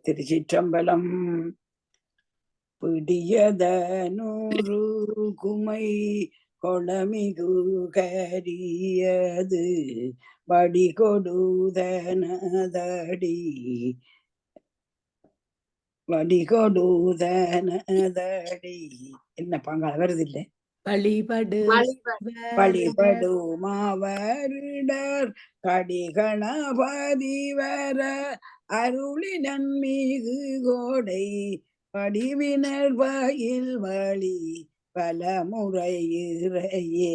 திருச்சிற்றம்பலம். பிடியதனூறு குமை கொளமிகு கரியது வடி கொடுதனதடி என்ன பாங்கால வருது இல்லை. வழிபடு வழிபடுமாவரிடர் கடிகணபதி வர அருளினன் மீது கோடை படிவினர் பயில் வழி பலமுறையிறையே.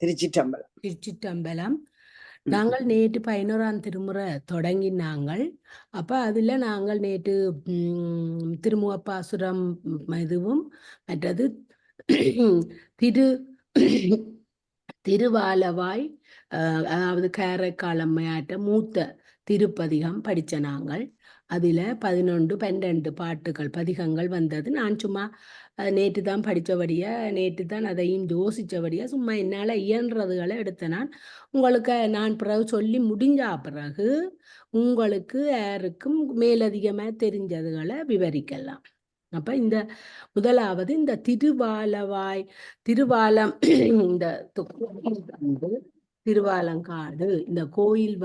திருச்சிற்றம்பலம். திருச்சிற்றம்பலம். நாங்கள் நேற்று 11ஆம் திருமுறை தொடங்கினாங்கள். அப்ப அதுல நாங்கள் நேற்று திருமுகப்பாசுரம் இதுவும் மற்றது திருவாலவாய் அதாவது காரைக்காலம்மையாட்ட மூத்த திருப்பதிகம் படிச்ச நாங்கள். அதுல 11, 12 பாட்டுகள் பதிகங்கள் வந்தது. நான் சும்மா நேற்று தான் படித்தபடியா, நேற்று தான் அதையும் யோசித்தபடியா சும்மா என்னால் இயன்றதுகளை எடுத்த உங்களுக்கு நான் பிறகு சொல்லி முடிஞ்சா பிறகு உங்களுக்கு யாருக்கும் மேலதிகமாக தெரிஞ்சதுகளை விவரிக்கலாம். அப்ப இந்த முதலாவது இந்த திருவாலம் இந்த திருவாலங்காடு இந்த கோயில்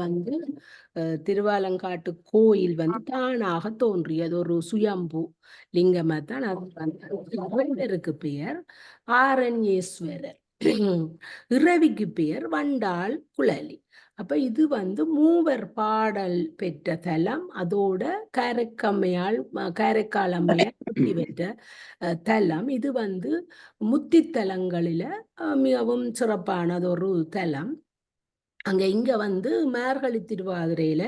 திருவாலங்காட்டு கோயில் தானாக தோன்றியது ஒரு சுயம்பு லிங்கமாத்தான். அது பெயர் ஆரண்யேஸ்வரர், இறைவிக்கு பெயர் வண்டாள் குழலி. அப்ப இது மூவர் பாடல் பெற்ற தலம். அதோட காரைக்கால் அம்மையால் முத்தி பெற்ற தலம். இது முத்தித்தலங்களில மிகவும் சிறப்பானது ஒரு தலம். இங்க மார்கழி திருவாதிரையில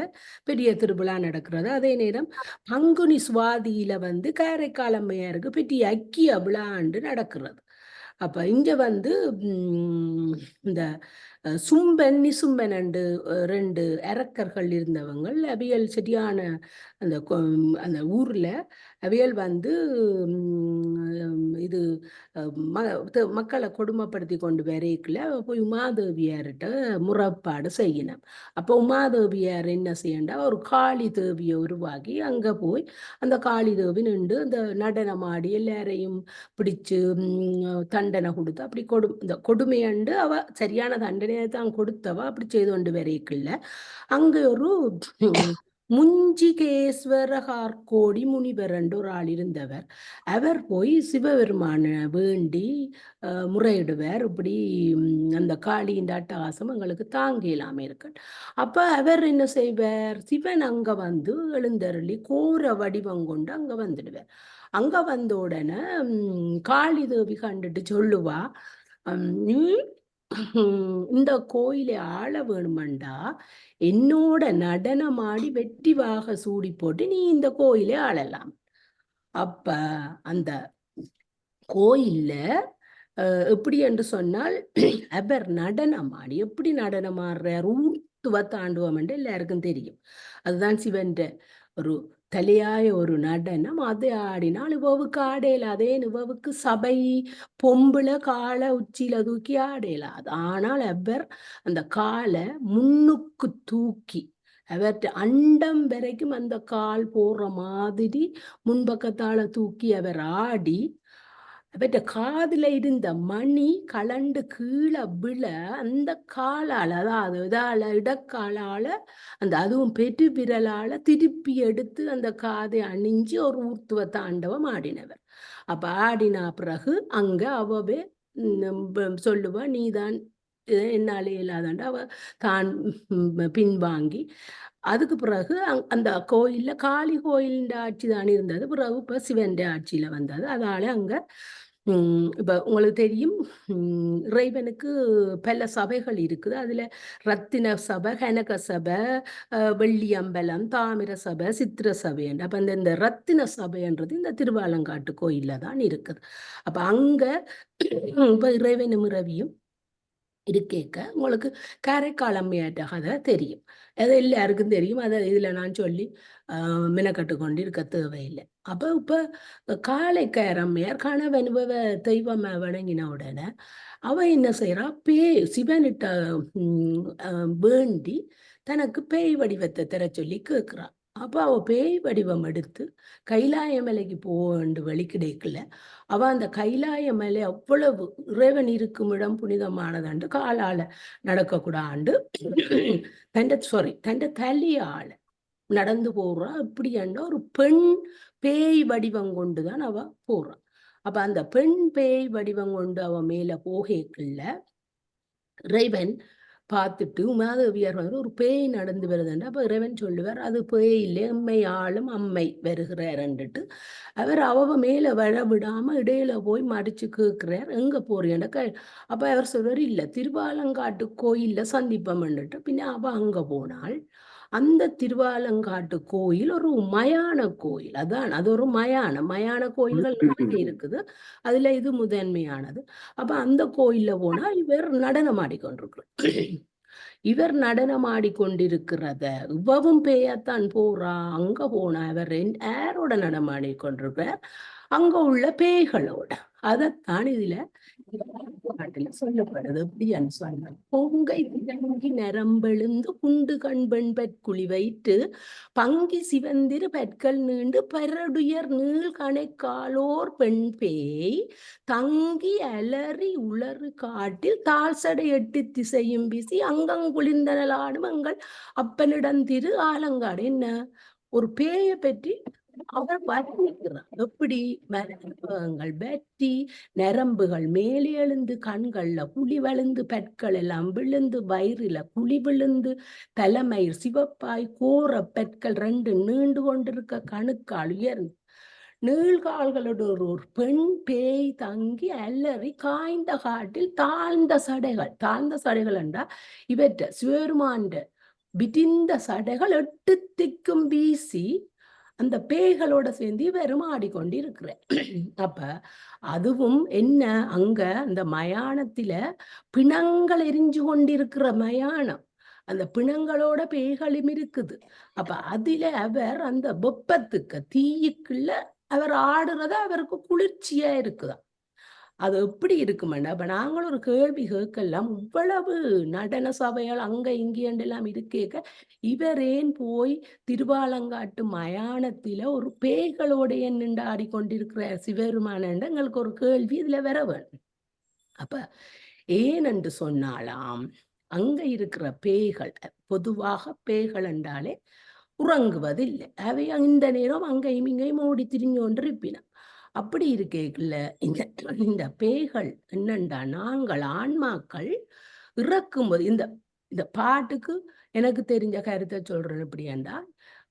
பெரிய திருவிழா நடக்கிறது. அதே நேரம் பங்குனி சுவாதியில காரைக்கால் அம்மையாருக்கு பெரிய ஐக்கிய விழாண்டு நடக்கிறது. அப்ப இங்க இந்த சும்பன் நிசும்பன் ரெண்டு அரக்கர்கள் இருந்தவங்க. அவியல் சரியான அந்த ஊர்ல அவியல் இது மக்களை கொடுமைப்படுத்தி கொண்டு வரைக்குள்ள போய் உமாதேவியார்கிட்ட முறைப்பாடு செய்யணும். அப்போ உமாதேவியார் என்ன செய்யண்டா ஒரு காளி தேவியை உருவாக்கி அங்க போய் அந்த காளி தேவி நின்று அந்த நடனமாடி எல்லாரையும் பிடிச்சு தண்டனை கொடுத்து அப்படி இந்த கொடுமையண்டு அவ சரியான தண்டனையை தான் கொடுத்தவ அப்படி செய்து கொண்டு வரைக்குள்ள அங்க ஒரு முஞ்சிகேஸ்வரகார்கோடி முனிவர் என்று ஒரு ஆள் இருந்தவர். அவர் போய் சிவபெருமான வேண்டி முறையிடுவார். இப்படி அந்த காளியின் அட்டகாசம் எங்களுக்கு தாங்க இல்லாம இருக்கு. அப்ப அவர் என்ன செய்வார், சிவன் அங்க எழுந்தருளி கோர வடிவம் கொண்டு அங்க வந்துடுவார். அங்க வந்த உடனே காளி தேவி கண்டுட்டு சொல்லுவா, நீ இந்த கோயிலை ஆள வேணுமண்டா என்னோட நடனமாடி வெற்றிவாக சூடி போட்டு நீ இந்த கோயிலை ஆளலாம். அப்ப அந்த கோயில்ல எப்படி என்று சொன்னால் அவர் நடனமாடி எப்படி நடனமாடுறார், ஊர்த்துவ தாண்டுவம் என்று எல்லாருக்கும் தெரியும். அதுதான் சிவன் ஒரு தலையாய ஒரு நடனம். அதை ஆடினால் இவவுக்கு ஆடையலாது. இவவுக்கு சபை பொம்புல காலை உச்சியில தூக்கி ஆடையலாது. ஆனால் அவர் அந்த காலை முன்னுக்கு தூக்கி அவர்கிட்ட அண்டம் வரைக்கும் அந்த கால் போடுற மாதிரி முன்பக்கத்தால தூக்கி அவர் ஆடி அவற்ற காதுல இருந்த மணி கலண்டு கீழே விழ அந்த காலால அதாவது இடக்காலால அதுவும் பெரு விரலால திருப்பி எடுத்து அந்த காதை அணிஞ்சு ஒரு ஊர்த்துவ தாண்டவம் ஆடினவர். அப்ப ஆடினா பிறகு அங்க அவவே சொல்லுவா, நீதான் என்னாலே இல்லாதாண்டு அவ தான் பின்வாங்கி அதுக்கு பிறகு அந்த கோயில்ல காளி கோயிலின் ஆட்சி தான் இருந்தது. பிறகு இப்ப சிவன் ஆட்சியில வந்தது. அதனால அங்க இப்ப உங்களுக்கு தெரியும் இறைவனுக்கு பல சபைகள் இருக்குது. அதுல ரத்தின சபை, கனக சபை, வெள்ளி அம்பலம், தாமிர சபை, சித்திர சபை. அப்ப இந்த ரத்தின சபைன்றது இந்த திருவாலங்காட்டு கோயில்ல தான் இருக்குது. அப்ப அங்க இப்ப இறைவனும் இரவியும் இருக்கேக்க உங்களுக்கு காரைக்கால் அம்மையாட்ட கதை தெரியும். அது எல்லாருக்கும் தெரியும். அதை இதுல நான் சொல்லி மினக்கட்டு கொண்டு இருக்க தேவையில்லை. அப்ப இப்ப காளைக்கார அம்மையார் கணவன் தெய்வமா வணங்கின உடனே அவ என்ன செய்யறா, சிவனிட்ட வேண்டி தனக்கு பேய் வடிவத்தை தர சொல்லி கேட்கிறா. அப்ப அவ பேய் வடிவம் எடுத்து கைலாய மலைக்கு போண்டு வழி கிடைக்கல. அவ அந்த கைலாய மலை அவ்வளவு இறைவன் இருக்கும் இடம் புனிதமானதாண்டு காலால நடக்கக்கூடாண்டு தண்ட தலையால நடந்து போறா. இப்படி ஒரு பெண் பேய் வடிவம் கொண்டுதான் அவ போறா. அப்ப அந்த பெண் பேய் வடிவம் கொண்டு அவ மேல போகேக்குள்ள இறைவன் பார்த்துட்டு உமாதேவியார் வந்து ஒரு பேய் நடந்து வருதுண்டு. அப்ப இறைவன் சொல்லுவார், அது பேய் இல்லை, எம்மை ஆளும் அம்மை வருகிறாருன்னுட்டு அவர் அவ மேல வர விடாம இடையில போய் மடிச்சு கேட்கிறார், எங்க போறீங்க? அப்ப அவர் சொல்றாரு, இல்ல திருவாலங்காட்டு கோயில்ல சந்திப்பம்ன்னுட்டு. பின்ன அவ அங்க போனாள். அந்த திருவாலங்காட்டு கோயில் ஒரு மயான கோயில். அதான் அது ஒரு மயான கோயில்கள் நிறைய இருக்குது. அதுல இது முதன்மையானது. அப்ப அந்த கோயில்ல போனா இவர் நடனம் ஆடிக்கொண்டிருக்கிறார். இவர் நடனம் ஆடிக்கொண்டிருக்கிறத இவவும் பேயத்தான் போறா. அங்க போனா இவர் யாரோட நடனம் ஆடிக்கொண்டிருக்கிறார்? அங்க உள்ள பேய்களோட. அதைத்தான் இதுல பாட்டுல சொல்லப்படுது. எப்படின்னு சொன்னா, பொங்கை திரங்கி நரம்பெழுந்து குண்டு கண்பெண் பற்குழி வைத்து பங்கி சிவந்திரு பற்கள் நீண்டு பரடுயர் நீள் கணைக்காலோர் பெண் பேய் தங்கி அலறி உளறு காட்டில் தாழ் சடை எட்டு திசையும் வீசி அங்கங்குளிர்ந்தனலாடும் எங்கள் அப்பனிடம் திரு ஆலங்காடு. என்ன ஒரு பேயை பற்றி அவர் வர்ணிக்கிறார். எப்படி மரங்கள் பற்றி நரம்புகள் மேலே எழுந்து கண்கள்ல குழி வழுந்து பற்கள் எல்லாம் விழுந்து வயிறுல குழி விழுந்து தலைமயிர் சிவப்பாய் கோர பற்கள் ரெண்டு நீண்டு கொண்டிருக்க கணுக்கால் உயர்ந்து நீள்கால்களோட ஒரு பெண் பேய் தங்கி அலறி காய்ந்த காட்டில் தாழ்ந்த சடைகள் என்றா இவற்ற சிவருமாண்ட விடிந்த சடைகள் எட்டு திக்கும் வீசி அந்த பேய்களோட சேர்ந்து இவரும் ஆடிக்கொண்டிருக்கிற. அப்ப அதுவும் என்ன, அங்க அந்த மயானத்தில பிணங்கள் எரிஞ்சு கொண்டிருக்கிற மயானம். அந்த பிணங்களோட பேய்களும் இருக்குது. அப்ப அதுல அவர் அந்த வெப்பத்துக்கு தீயுக்குள்ள அவர் ஆடுறத அவருக்கு குளிர்ச்சியா இருக்குதாம். அது எப்படி இருக்குமெண்டா, அப்ப நாங்களும் ஒரு கேள்வி கேட்கலாம், இவ்வளவு நடன சபைகள் அங்க இங்கேண்டெல்லாம் இருக்கேக்க இவர் ஏன் போய் திருவாலங்காட்டு மயானத்தில ஒரு பேய்களோட நின்று ஆடிக்கொண்டிருக்கிற சிவருமான எங்களுக்கு ஒரு கேள்வி இதுல வர வேணும். அப்ப ஏனென்று சொன்னாலாம், அங்க இருக்கிற பேய்கள் பொதுவாக பேய்கள் என்றாலே உறங்குவதில்லை. அவை இந்த நேரம் அங்கேயும் இங்கேயும் ஓடி திரிஞ்சு கொண்டு இருப்பின. அப்படி இருக்கேக்குள்ள இந்த பேய்கள் என்னண்டா, நாங்கள் ஆன்மாக்கள் இறக்கும்போது இந்த இந்த பாட்டுக்கு எனக்கு தெரிஞ்ச கருத்தை சொல்றேன். எப்படி என்றால்,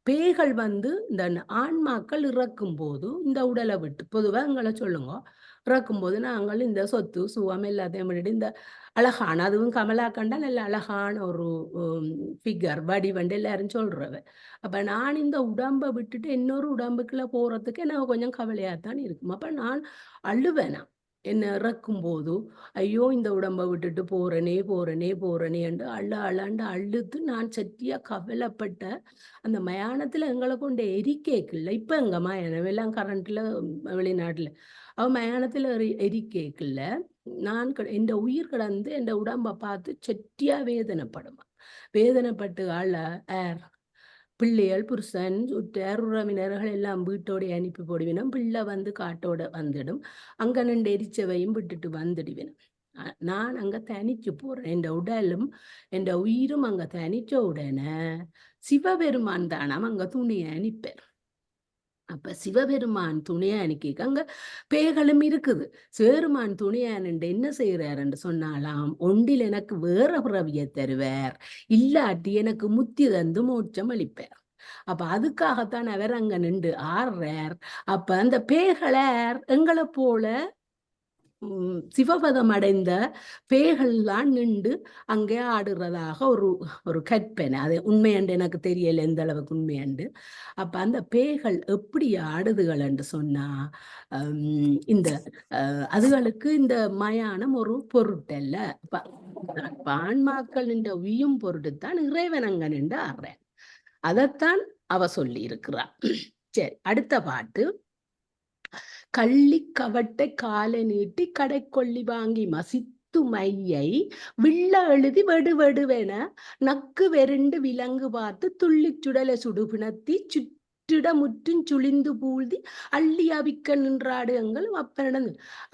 பேய்கள் வந்து இந்த ஆன்மாக்கள் இறக்கும் போது இந்த உடலை விட்டு பொதுவாக எங்களை சொல்லுங்க, இறக்கும்போது நாங்கள் இந்த சொத்து சுகம் எல்லாத்தையும் விட்டுட்டு இந்த அழகான, அதுவும் கமலா கண்டா நல்ல அழகான ஒரு ஃபிகர் வடிவண்டு எல்லாரும் சொல்றவ. அப்ப நான் இந்த உடம்பை விட்டுட்டு இன்னொரு உடம்புக்குள்ள போறதுக்கு எனக்கு கொஞ்சம் கவலையாத்தான் இருக்கும். அப்ப நான் அழுவேனா என்ன இறக்கும் போது, ஐயோ இந்த உடம்பை விட்டுட்டு போறனே என்று அழாண்டு அழுது நான் சற்றியா கவலைப்பட்ட. அந்த மயானத்துல எங்களை கொண்டு எரிக்கேக்குல்ல. இப்ப எங்க மயானம் எல்லாம் கரண்ட்ல வெளிநாட்டுல அவ மயானத்துல எரிக்கேக்குல்ல. நான் என் உயிர் கிடந்து என் உடம்பை பார்த்து செட்டியா வேதனைப்படுமா. வேதனைப்பட்டு பிள்ளைகள் புருஷன் உற்றார் உறவினர்கள் எல்லாம் வீட்டோட அனுப்பி போடுவினும். பிள்ளை வந்து காட்டோட வந்துடும். அங்க நின்று எரிச்சவையும் விட்டுட்டு வந்துடுவேன். நான் அங்க தனிச்சு போறேன். என் உடலும் என் உயிரும் அங்க தனிச்ச உடனே சிவபெருமான் தானாம் அங்க துணியை அனுப்பேன். அப்ப சிவபெருமான் துணையா அனுக்கி அங்க பேய்களும் இருக்குது. சிவபெருமான் துணையானண்டு என்ன செய்யறாருன்னு சொன்னாலாம், ஒன்றில் எனக்கு வேற பிறவியை தருவார், இல்லாட்டி எனக்கு முத்தி தந்து மோட்சம் அளிப்பார். அப்ப அதுக்காகத்தான் அவர் அங்க நின்று ஆடுறார். அப்ப அந்த பேய்களார் எங்களை போல சிவபதம் அடைந்த பேய்கள்லாம் நின்று அங்கே ஆடுறதாக ஒரு ஒரு கற்பனை. அது உண்மையண்டு எனக்கு தெரியல எந்த அளவுக்கு உண்மையண்டு. அப்ப அந்த பேய்கள் எப்படி ஆடுதுகள் என்று சொன்னா, இந்த அதுகளுக்கு இந்த மயானம் ஒரு பொருட்டல்ல. ஆன்மாக்கள் நின்ற உயும் பொருட்டுத்தான் இறைவன் அங்க நின்று ஆடுறேன். அதைத்தான் அவ சொல்லி இருக்கிறார். சரி, அடுத்த பாட்டு. கள்ளி கவட்டை காலை நீட்டி கடை கொள்ளி வாங்கி மசித்த முத்துமையை வில்ல எழுதி வெடு வெடுவென நக்கு வெருண்டு விலங்கு பார்த்து துள்ளிச் சுடலை சுடுபிணத்தி சுற்றிட முற்றும் சுழிந்து பூழ்தி அள்ளி அவிக்க நின்றாடு எங்கள் அப்பனிடம்.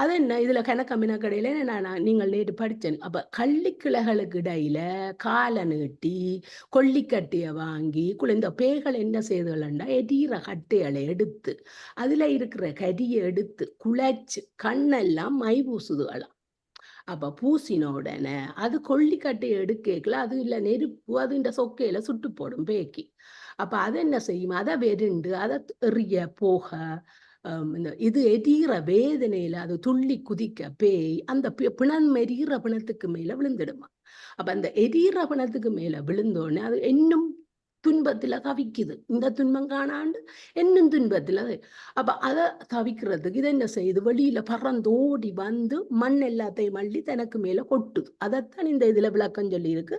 அது என்ன இதுல கணக்கமின கடையில நீங்கள் நேற்று படிச்சேன். அப்ப கள்ளிக்கிளைகளுக்கு இடையில காலை நீட்டி கொல்லிக்கட்டைய வாங்கி குளிர்ந்த பேய்கள் என்ன செய்துகளா எடீர கட்டைகளை எடுத்து அதுல இருக்கிற கரியை எடுத்து குழைச்சு கண்ணெல்லாம் மை பூசுதுகளாம். அப்ப பூசின உடனே அது கொல்லிக்கட்டையை எடுக்கல, அது இல்ல நெருப்பு அது இந்த சொக்கையில சுட்டு போடும் பேக்கி. அப்ப அது என்ன செய்யும், அதை வெருண்டு அதை எறிய போக இது எரிகிற வேதனையில அது துள்ளி குதிக்க பேய் அந்த பிணம் எரிகிற பிணத்துக்கு மேல விழுந்துடுமா. அப்ப அந்த எரிகிற பிணத்துக்கு மேல விழுந்தோடனே அது இன்னும் துன்பத்துல தவிக்குது. இந்த துன்பம் காணாண்டு இன்னும் துன்பத்துல. அப்ப அதை தவிக்கிறதுக்கு இது என்ன செய்யுது, வெளியில பறந்தோடி வந்து மண் எல்லாத்தையும் அள்ளி தனக்கு மேல கொட்டுது. அதைத்தான் இந்த இதுல விளக்கம் சொல்லி இருக்கு.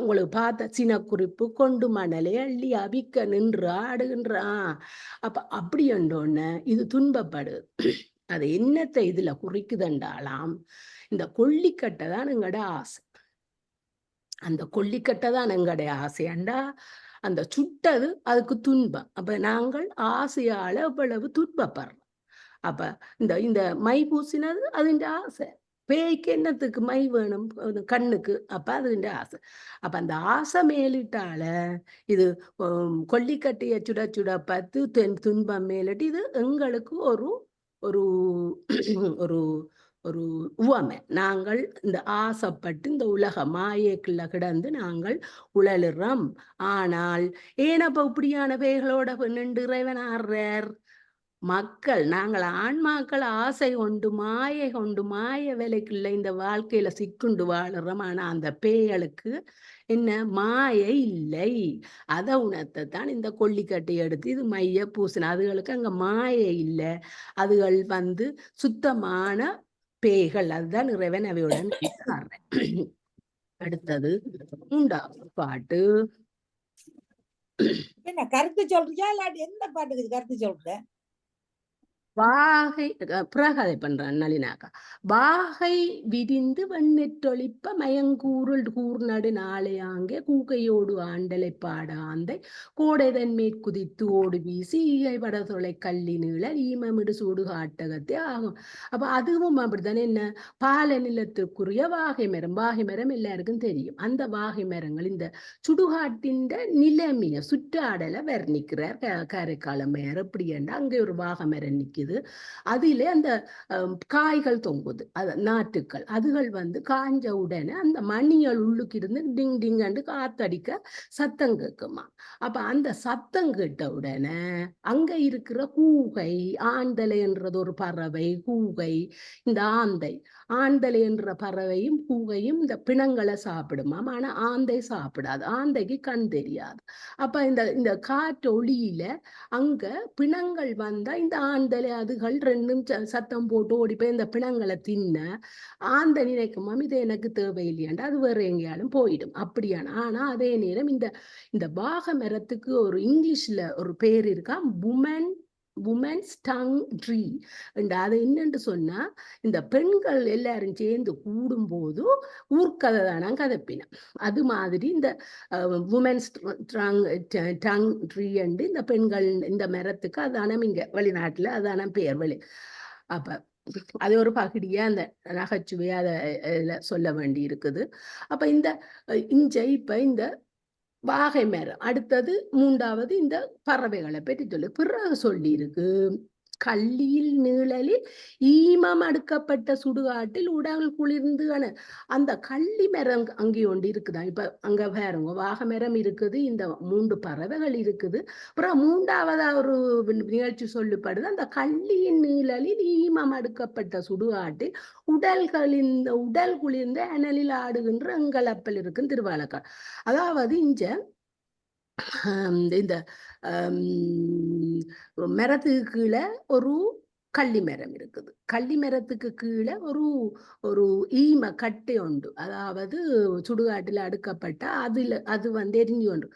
உங்களுக்கு பார்த்த சின்ன குறிப்பு கொண்டு மணலை அள்ளி அவிக்க நின்று ஆடுகின்ற. அப்ப அப்படி என்றோன்னு இது துன்பப்படுது. அது என்னத்தை இதுல குறிக்குதுண்டாலாம், இந்த கொல்லிக்கட்டை தான் எங்கட ஆசை. அந்த கொல்லிக்கட்டை தான் எங்களுடைய ஆசையாண்டா அந்த சுட்டது அதுக்கு துன்பம். அப்ப நாங்கள் ஆசையால எவ்வளவு துன்பப்படுறோம். அப்ப இந்த இந்த மை பூசினது அதுண்ட ஆசை. பேய்க்கு என்னத்துக்கு மை வேணும், கண்ணுக்கு. அப்ப அதுண்ட ஆசை. அப்ப அந்த ஆசை மேலிட்டால இது கொல்லிக்கட்டைய சுட சுட பார்த்து துன்பம் மேலிட்டு இது எங்களுக்கு ஒரு ஒரு ஒரு ஒரு உவமை. நாங்கள் இந்த ஆசைப்பட்டு இந்த உலக மாயைக்குள்ள கிடந்து நாங்கள் உழலுறோம். ஆனால் ஏனப்ப இப்படியான பேய்களோட நின்று இறைவன் ஆடுறார். மக்கள் நாங்கள் ஆன்மாக்கள் ஆசை கொண்டு மாயை கொண்டு மாய வேலைக்குள்ள இந்த வாழ்க்கையில சிக்குண்டு வாழுறோம். ஆனா அந்த பேய்களுக்கு என்ன மாயை இல்லை. அதை உணர்த்தான் இந்த கொல்லிக்கட்டை எடுத்து இது மைய பூசின. அதுகளுக்கு அங்க மாயை இல்லை. அதுகள் வந்து சுத்தமான பேய்கள். அதுதான் இறைவன் அவையுடன் அடுத்தது 3வது பாட்டு. என்ன கருத்து சொல்றியா இல்லாட்டி எந்த பாட்டுக்கு கருத்து சொல்ற? வாகை பிரகதை பண்றான் நளினாக்கா. வாகை விரிந்து வெண்ணெற்றொழிப்ப மயங்கூருள் கூர்நடு நாளையாங்கே கூகையோடு ஆண்டலை பாடாந்தை கோடைதன் மேற்குதித்து ஓடு வீசி ஈகை படத்தொலை கள்ளி நீள ஈமமிடு சூடு காட்டகத்தே ஆகும். அப்ப அதுவும் அப்படித்தானே. என்ன பால நிலத்துக்குரிய வாகை மரம். வாகை மரம் எல்லாருக்கும் தெரியும். அந்த வாகை மரங்கள் இந்த சுடுகாட்டின் நிலைமைய சுற்றாடலை வர்ணிக்கிறார் காரைக்காலம் மேயர். எப்படி ஏண்டா அங்கே ஒரு வாகை மரம் நிற்குது, அதிலே அந்த காய்கள் தொங்குது, நாட்டுக்கள். அதுகள் வந்து காஞ்ச உடனே அந்த மணிகள் உள்ளுக்கு இருந்து டிங் டிங் அண்டு காத்தடிக்க சத்தம் கேட்குமா. அப்ப அந்த சத்தம் கேட்ட உடனே அங்க இருக்கிற கூகை, ஆந்தலை என்றது ஒரு பறவை, கூகை. இந்த ஆந்தலை என்ற பறவையும் கூகையும் இந்த பிணங்களை சாப்பிடுமாம். ஆனா ஆந்தை சாப்பிடாது, ஆந்தைக்கு கண் தெரியாது. அப்ப இந்த இந்த காற்று ஒளியில அங்க பிணங்கள் வந்தா இந்த ஆந்தலை அதுகள் ரெண்டும் சத்தம் போட்டு ஓடி போய் இந்த பிணங்களை தின்ன ஆந்த நினைக்குமாம் இது எனக்கு தேவையில்லையாண்டா அது வேற எங்கேயாலும் போயிடும் அப்படியான. ஆனா அதே நேரம் இந்த இந்த பாக மரத்துக்கு ஒரு இங்கிலீஷ்ல ஒரு பேர் இருக்கா, உமன்ஸ் டங் ட்ரீ. அது என்னன்னு சொன்னா இந்த பெண்கள் எல்லாரும் சேர்ந்து கூடும்போது ஊர்க்கதை தானா கதைப்பினம். அது மாதிரி இந்த உமன்ஸ் டங் ட்ரீ அண்டு இந்த பெண்கள் இந்த மரத்துக்கு அதான இங்க வெளிநாட்டுல அதான பெயர் வெளி. அப்ப அது ஒரு பகுதியா அந்த நகைச்சுவையா அதை சொல்ல வேண்டி இருக்குது. அப்ப இந்த இப்ப இந்த வாகை மரம். அடுத்தது 3வது இந்த பறவைகளை பற்றி பிறகு சொல்லி இருக்கு. கள்ளியில் நீழலில் ஈமம் அடுக்கப்பட்ட சுடுகாட்டில் உடல் குளிர்ந்து அந்த கள்ளி மரம் அங்கே ஒன்று இருக்குதா. இப்ப அங்க பாருங்க வாகை மரம் இருக்குது, இந்த 3 பறவைகள் இருக்குது. அப்புறம் 3வது ஒரு நிகழ்ச்சி சொல்லப்படுது, அந்த கள்ளியின் நீழலில் ஈமம் அடுக்கப்பட்ட சுடுகாட்டில் உடல் குளிர்ந்த அனலில் ஆடுகின்ற எங்களப்பல் இருக்குன்னு திருவாலக்காடு. அதாவது இந்த மரத்துக்கு கீழே ஒரு கள்ளி மரம் இருக்குது. கள்ளி மரத்துக்கு கீழே ஒரு ஒரு ஈம கட்டை உண்டு. அதாவது சுடுகாட்டில் அடுக்கப்பட்ட அது வந்து எரிஞ்சு கொண்டு.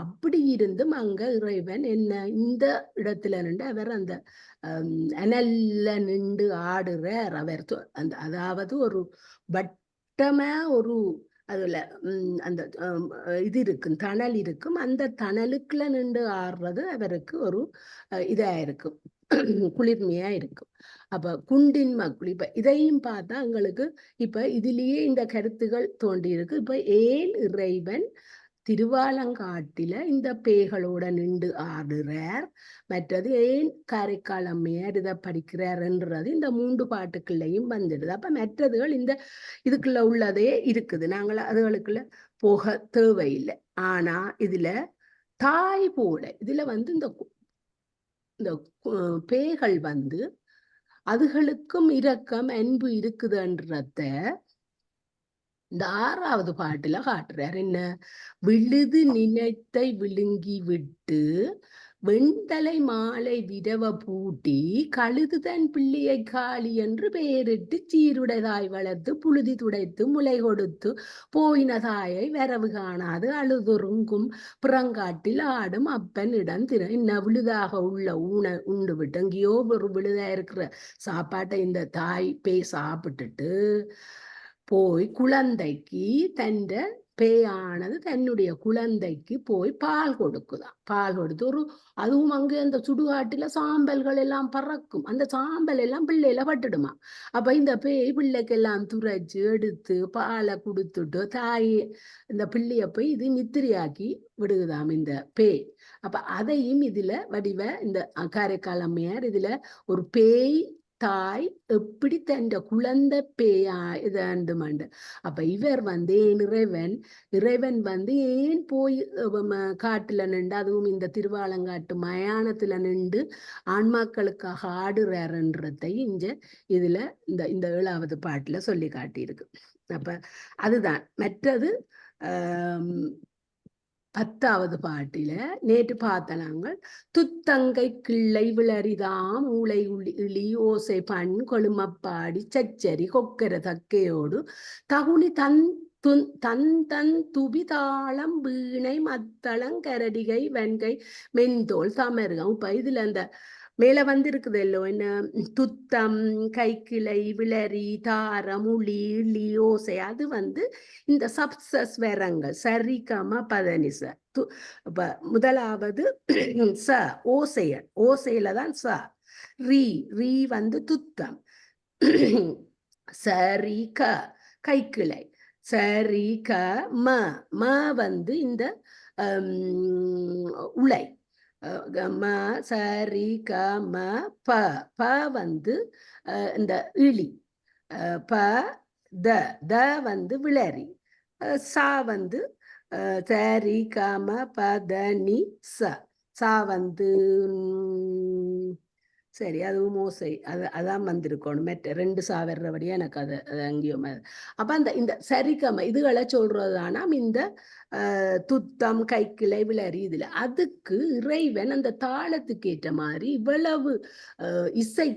அப்படி இருந்தும் அங்க இறைவன் என்ன இந்த இடத்துல நின்று அவர் அந்த அனல்ல நின்று ஆடுறார். அவர் அந்த அதாவது ஒரு வட்டமா ஒரு அதுல அந்த இது இருக்கும், தணல் இருக்கும். அந்த தணலுக்குள்ள நின்று ஆடுறது அவருக்கு ஒரு இதா இருக்கும், குளிர்மையா இருக்கும். அப்ப குண்டின் மக்குள் இப்ப இதையும் பார்த்தா எங்களுக்கு இப்ப இதுலயே இந்த கருத்துகள் தோன்றி இருக்கு. இப்ப ஏன் இறைவன் திருவாலங்காட்டில இந்த பேய்களோட நின்று ஆடுறார், மற்றது ஏன் காரைக்கால் அம்மையார் இதை படிக்கிறார்ன்றது இந்த 3 பாட்டுக்குள்ளேயும் வந்துடுது. அப்ப மற்றதுகள் இந்த இதுக்குள்ள உள்ளதே இருக்குது, நாங்கள் அதுகளுக்குள்ள போக தேவையில்லை. ஆனா இதுல தாய் போல இதுல இந்த இந்த பேய்கள் அதுகளுக்கும் இரக்கம் அன்பு இருக்குதுன்றத இந்த 6வது பாட்டுல காட்டுறார். என்ன? விழுது நினைத்தை விழுங்கி விட்டு வெண்தலை மாலை விரவ பூட்டி கழுதுதன் பிள்ளையை காளி என்று பெயரிட்டு சீருடைதாய் வளர்த்து புழுதி துடைத்து முளை கொடுத்து போயின தாயை வரவு காணாது அழுதுருங்கும் புறங்காட்டில் ஆடும் அப்பன் இடம் இன்ன விழுதாக உள்ள உண்டு விட்டு எங்கேயோ ஒரு விழுதா இருக்கிற சாப்பாட்டை இந்த தாய் பேய் சாப்பிட்டுட்டு போய் குழந்தைக்கு பேயானது தன்னுடைய குழந்தைக்கு போய் பால் கொடுக்குதான். பால் கொடுத்து அதுவும் அங்கே அந்த சுடுகாட்டுல சாம்பல்கள் எல்லாம் பறக்கும், அந்த சாம்பல் எல்லாம் பிள்ளையில பட்டுடுமா. அப்ப இந்த பேய் பிள்ளைக்கெல்லாம் துரைச்சு எடுத்து பாலை கொடுத்துட்டு இந்த பிள்ளைய போய் இது நித்திரையாக்கி விடுகுதாம் இந்த பேய். அப்ப அதையும் இதுல வடிவ இந்த காரைக்கால் அம்மையார் இதுல ஒரு பேய் தாய் எப்படி தன் குழந்தை பேயா இதாண்டுமாண்டு. அப்ப இவர் இறைவன் ஏன் போய் காட்டுல நின்று, அதுவும் இந்த திருவாலங்காட்டு மயானத்துல நின்று ஆன்மாக்களுக்காக ஆடுறாருன்றதை இதுல இந்த 7வது பாட்டுல சொல்லி காட்டியிருக்கு. அப்ப அதுதான். மற்றது 10வது பாட்டில நேற்று பார்த்த நாங்கள் துத்தங்கை கிள்ளை விளரிதாம் ஊளை இளி ஓசை பண் கொழுமப்பாடி சச்சரி கொக்கர தக்கையோடு தகுனி தன் துபிதாளம் வீணை மத்தளங்கரடிகை வெண்கை மென்தோல் தமருகம். இப்ப இதுல அந்த மேல இருக்குது எல்லோ என்ன? துத்தம், கைக்கிளை, விளரி, தாரம், உளி, இளி, ஓசை. அது இந்த சப்சஸ்வரங்கள் சரிகம பதனிச. முதலாவது ச ஓசையில தான் ச. ரீ துத்தம். சரி க கைக்கிளை. சரி க ம இந்த உலை. ம சரி க ம ப இந்த இளி. ப த விளரி. சா சரி க ம ப த நி ச. சா சரி, அதுவும் ஓசை. அதான் வந்திருக்கணும். மற்ற 2 சா வர்றபடியா எனக்கு அது அங்கேயும். அப்ப இந்த சரிகம இதுகளை சொல்றதுதானா இந்த துத்தம், கைக்கிளை, விளரி. இதுல அதுக்கு இறைவன் அந்த தாளத்துக்கு ஏற்ற மாதிரி இவ்வளவு இசை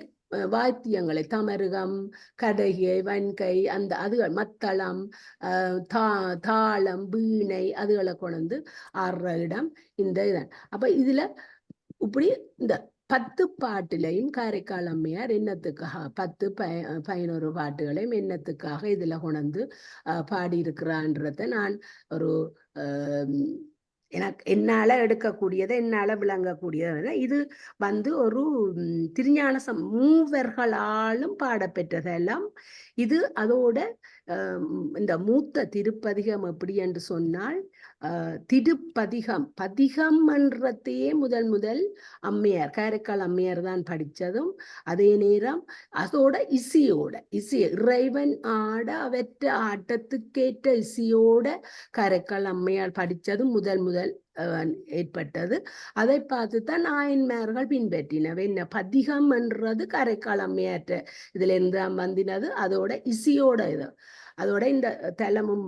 வாத்தியங்களை, தமருகம், கடகை, வன்கை, அதுகள் மத்தளம், தாளம், வீணை அதுகளை கொண்டு ஆடுற இடம் இந்த இதான். அப்ப இதுல இப்படி இந்த 10 பாட்டிலையும் காரைக்கால் அம்மையார் என்னத்துக்காக 10-11 பாட்டுகளையும் என்னத்துக்காக இதுல கொண்டு பாடியிருக்கிறான்றத நான் ஒரு என்னால எடுக்கக்கூடியதை, என்னால விளங்கக்கூடியது. இது ஒரு திருஞான மூவர்களாலும் பாடப்பெற்றதெல்லாம். இது அதோட இந்த மூத்த திருப்பதிகம் எப்படி என்று சொன்னால் திருப்பதிகம், பதிகம் என்றதையே முதல் அம்மையார், காரைக்கால் அம்மையார் தான் படித்ததும். அதே நேரம் அதோட இசை இறைவன் ஆட அவற்ற ஆட்டத்துக்கேற்ற இசையோட காரைக்கால் அம்மையார் படித்ததும் முதல் ஏற்பட்டது. அதை பார்த்துதான் நாயன்மார்கள் பின்பற்றினவை. என்ன பதிகம் என்றது காரைக்கால் அம்மையாற்ற இதுல இருந்து வந்தினது. அதோட இசையோட இது அதோட இந்த தலமும்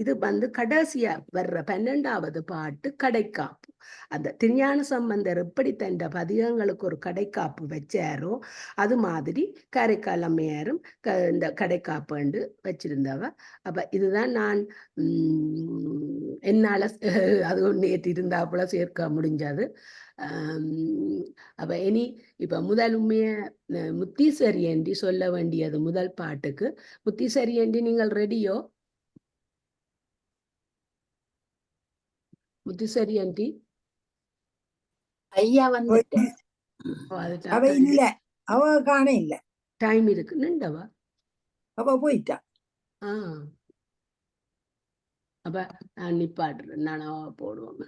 இது கடைசியா வர்ற 12வது பாட்டு கடைக்காப்பு. அந்த திருஞான சம்பந்தர் எப்படி தன் பதிகங்களுக்கு ஒரு கடைக்காப்பு வச்சாரோ அது மாதிரி காரைக்கால் அம்மையாரும் இந்த கடைக்காப்பு வச்சிருந்தவ. அப்ப இதுதான் நான் என்னால அது நேற்று இருந்தாப்புல சேர்க்க முடிஞ்சது. அப்ப இனி இப்ப முதல் உண்மைய முத்தீஸ்வரி என்று சொல்ல வேண்டியது முதல் பாட்டுக்கு. முத்தீஸ்வரி என்று நீங்கள் ரெடியோ? முத்தீஸ்வரி ஆண்டி ஐயா வந்துட்டேன். அவ இல்ல, அவ காண இல்ல, டைம் இருக்கு நின்றவா. அவ போயிட்டா. அப்ப நான் நிப்பாடுறேன், நான் போடுவோம்.